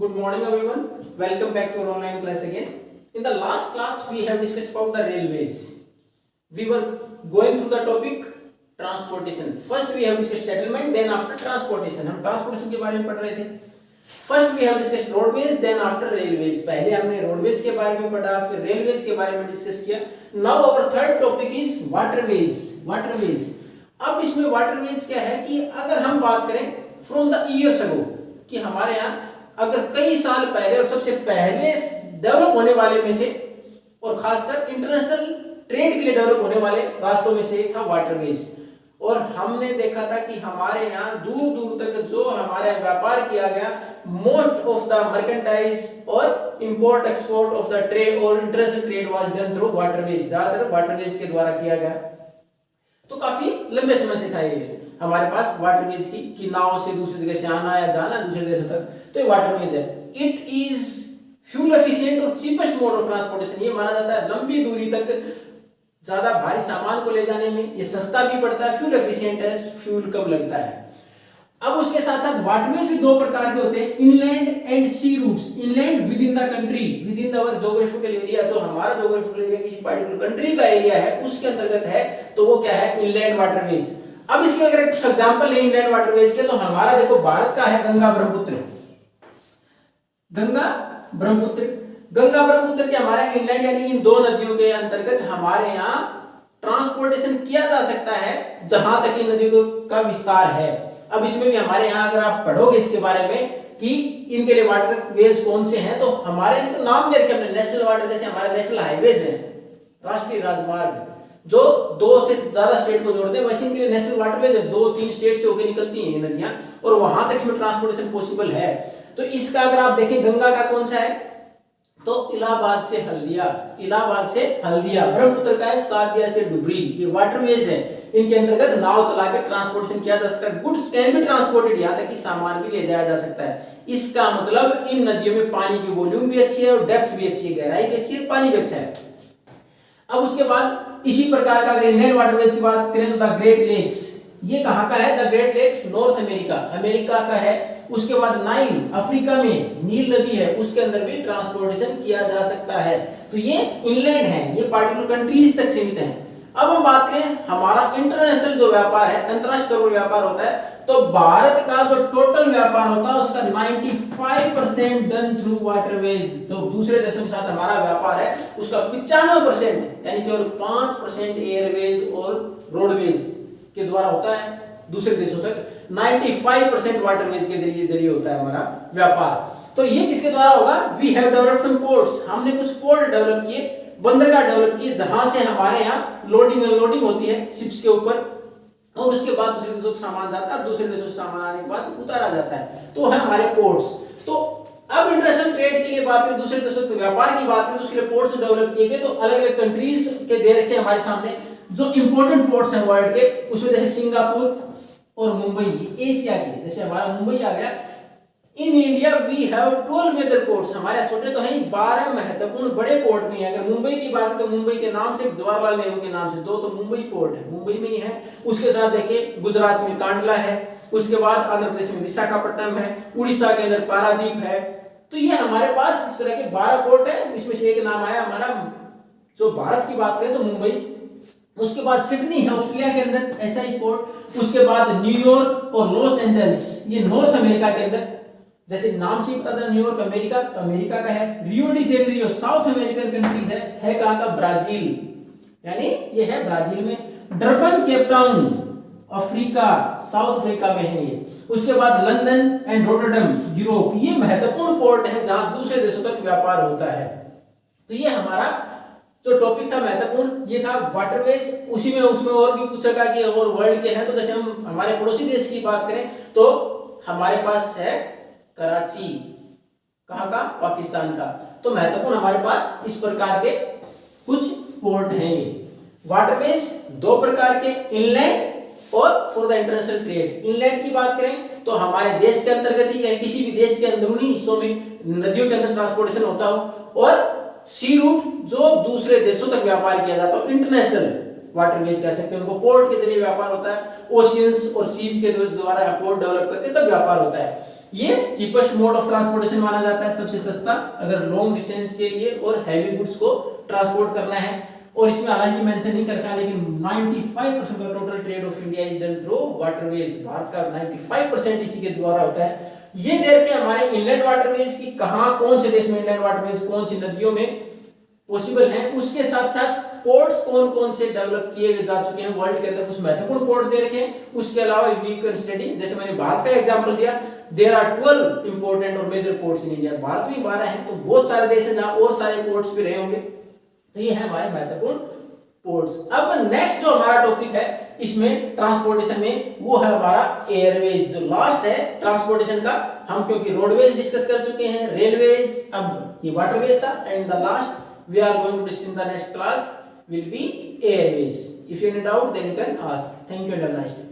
Good morning everyone. Welcome back to our online class again. In the last class we have discussed about the railways. We were going through the topic transportation. First we have discussed settlement, then after transportation. हम transportation के बारे में पढ़ रहे थे. First we have discussed roadways, then after railways. पहले हमने roadways के बारे में पढ़ा, फिर railways के बारे में डिस्कस किया. Now our third topic is waterways. Waterways. अब इसमें waterways क्या है कि अगर हम बात करें from the years ago कि हमारे यहाँ अगर कई साल पहले और सबसे पहले डेवलप होने वाले में से और खासकर इंटरनेशनल ट्रेड के लिए डेवलप होने वाले रास्तों में से एक था वाटरवेज. और हमने देखा था कि हमारे यहाँ दूर दूर तक जो हमारे व्यापार किया गया, मोस्ट ऑफ द मर्केंटाइज और import export of the trade और international trade was done through waterways. ज्यादातर वाटरवेज के द्वारा किया गया. तो काफी लंबे समय से था ये हमारे पास वाटरवेज की कि नाव से दूसरी जगह से आना या जाना दूसरे देशों तक, तो ये वाटरवेज है. इट इज फ्यूल एफिशिएंट और चीपेस्ट मोड ऑफ ट्रांसपोर्टेशन. ये माना जाता है लंबी दूरी तक ज्यादा भारी सामान को ले जाने में ये सस्ता भी पड़ता है, फ्यूल एफिशिएंट है, फ्यूल कम लगता है. अब उसके साथ साथ वाटरवेज भी दो प्रकार के होते हैं, inland and sea routes. Inland within the country, within our geographical area, जो हमारा ज्योग्राफिकल एरिया किसी पर्टिकुलर कंट्री का एरिया है उसके अंतर्गत है, तो वो क्या है, इनलैंड वाटरवेज. अब इसके अगर कुछ एग्जांपल है इनलैंड वाटरवेज के, तो हमारा देखो भारत का है गंगा ब्रह्मपुत्र. गंगा ब्रह्मपुत्र के हमारे इंलैंड यानी इन दो नदियों के अंतर्गत हमारे यहाँ ट्रांसपोर्टेशन किया जा सकता है जहां तक इन नदियों का विस्तार है. अब इसमें भी हमारे यहाँ अगर आप पढ़ोगे इसके बारे में कि इनके लिए वाटरवेज कौन से हैं, तो हमारे इनको नाम दे रखे हमने नेशनल वाटर, जैसे हमारे नेशनल हाईवेज हैं, राष्ट्रीय राजमार्ग जो दो से ज्यादा स्टेट को जोड़ते हैं, वैसे इनके लिए नेशनल वाटरवेज है, 2-3 स्टेट से होकर निकलती हैं ये नदियां और वहां तक इसमें ट्रांसपोर्टेशन पॉसिबल है. तो इसका अगर आप देखें गंगा का कौन सा है, तो इलाहाबाद से हल्दिया. ब्रह्मपुत्र का है सादिया से डुबरी. ये वाटरवेज है, इनके अंतर्गत नाव चलाकर ट्रांसपोर्टेशन किया जा सकता है. गुड्स कैन बी ट्रांसपोर्टेड, यहाँ तक कि सामान भी ले जाया जा सकता है. इसका मतलब इन नदियों में पानी की वॉल्यूम भी अच्छी है और डेप्थ भी अच्छी है, गहराई भी अच्छी है, पानी भी अच्छा है. अब उसके बाद इसी प्रकार का अगर इंडियन वाटरवेज की बात करें तो द ग्रेट लेक्स, ये कहाँ का है, the Great Lakes North America का है. उसके बाद नाइल, अफ्रीका में नील नदी है, उसके अंदर भी ट्रांसपोर्टेशन किया जा सकता है. तो ये इनलैंड है, ये पार्टिकुलर कंट्रीज तक सीमित है. अब हम बात करें हमारा इंटरनेशनल जो व्यापार है, अंतरराष्ट्रीय व्यापार होता है, तो भारत का जो टोटल व्यापार होता है उसका 95% डन थ्रू वाटरवेज. तो दूसरे देशों के साथ हमारा व्यापार है उसका 95% यानी केवल 5% एयरवेज और रोडवेज के द्वारा होता है दूसरे देशों तक. 95% वाटरवेज के जरिए होता है हमारा व्यापार. तो ये किसके द्वारा होगा, we have developed some ports, हमने कुछ पोर्ट डेवलप किए, बंदरगाह डेवलप किए, जहां से हमारे यहाँ लोडिंग अनलोडिंग होती है शिप्स के ऊपर और उसके बाद दूसरे देशों से सामान जाता है, दूसरे देशों से सामान आने के बाद उतारा जाता है, तो है हमारे पोर्ट्स. तो अब इंटरनेशनल ट्रेड के लिए बात करें, दूसरे देशों के व्यापार की बात करें, तो उसके लिए पोर्ट्स डेवलप किए गए. तो अलग अलग कंट्रीज के दे रखे हमारे सामने जो इंपोर्टेंट पोर्ट्स हैं वर्ल्ड के, उसमें जैसे सिंगापुर और मुंबई, एशिया के, जैसे हमारा मुंबई आ गया. In India we have 12 major ports, हमारे छोटे तो हैं 12 महत्वपूर्ण बड़े पोर्ट भी हैं. अगर मुंबई की बात करें तो मुंबई के नाम से, जवाहरलाल नेहरू के नाम से 2 तो मुंबई पोर्ट है, मुंबई में ही है. उसके साथ देखिए गुजरात में कांडला है, उसके बाद आंध्र प्रदेश में विशाखापट्टनम है, उड़ीसा के अंदर पारादीप है. तो ये हमारे पास इस तरह के 12 पोर्ट है. इसमें से एक नाम आया हमारा, जो भारत की बात करें तो मुंबई. उसके बाद सिडनी है ऑस्ट्रेलिया के अंदर, ऐसा ही पोर्ट. उसके बाद न्यूयॉर्क और लॉस एंजल्स, ये नॉर्थ अमेरिका के अंदर, जैसे नाम से पता था न्यूयॉर्क अमेरिका, तो अमेरिका का है. Rio de Janeiro south American countries है कहां का, ब्राजील, यानी ये है ब्राजील में. Durban Cape Town Africa, south Africa में है ये. उसके बाद लंदन एंड रोटरडम यूरोप, ये महत्वपूर्ण पोर्ट है जहां दूसरे देशों तक व्यापार होता है. तो ये हमारा जो टॉपिक था महत्वपूर्ण, ये था वाटरवेज. उसी में उसमें और भी पूछा गया कि और वर्ल्ड के हैं, तो जैसे हम हमारे पड़ोसी देश की बात करें तो हमारे पास है कराची, कहाँ का, पाकिस्तान का. तो महत्वपूर्ण हमारे पास इस प्रकार के कुछ पोर्ट हैं. वाटरवेज दो प्रकार के, इनलैंड और for the international trade. Inland की बात करें तो हमारे देश के अंतर्गत ही या किसी भी देश के अंदरूनी हिस्सों में नदियों के अंदर ट्रांसपोर्टेशन होता हो, और सी रूट जो दूसरे देशों तक व्यापार किया जाता हो, इंटरनेशनल वाटरवेज कह सकते हैं उनको, पोर्ट के जरिए व्यापार होता है. ओशियंस और सीज के द्वारा पोर्ट डेवलप करके तब व्यापार होता है. ये चीपेस्ट मोड ऑफ ट्रांसपोर्टेशन माना जाता है, सबसे सस्ता अगर लॉन्ग डिस्टेंस के लिए और हैवी गुड्स को ट्रांसपोर्ट करना है। और इसमें हालांकि मेंशन नहीं कर रखा, लेकिन 95% का total trade off India is done through waterways. Bharat का 95% इसी के द्वारा होता है। ये देख के हमारे इनलैंड वाटरवेज की कहां, कौन से देश में इनलैंड वाटरवेज, कौन सी नदियों में पॉसिबल है, उसके साथ साथ पोर्ट्स कौन कौन से डेवलप किए जा चुके हैं वर्ल्ड के अंदर, कुछ महत्वपूर्ण पोर्ट दे रखे हैं। उसके अलावा वी कैन स्टडी, जैसे मैंने भारत का एग्जांपल दिया, देयर आर 12 इंपॉर्टेंट और major ports in India. Bharat में 12 हैं, तो बहुत सारे देश हैं जहां और सारे पोर्ट्स भी रहे होंगे। तो ये है हमारे महत्वपूर्ण पोर्ट्स। अब नेक्स्ट जो हमारा टॉपिक है इसमें ट्रांसपोर्टेशन में, वो है हमारा एयरवेज। जो लास्ट है ट्रांसपोर्टेशन का, हम क्योंकि रोडवेज डिस्कस कर चुके हैं, रेलवेज, अब ये वाटरवेज था, and the last we are going to discuss in the next class will be airways. If you need doubt then you can ask. Thank you and have a nice day.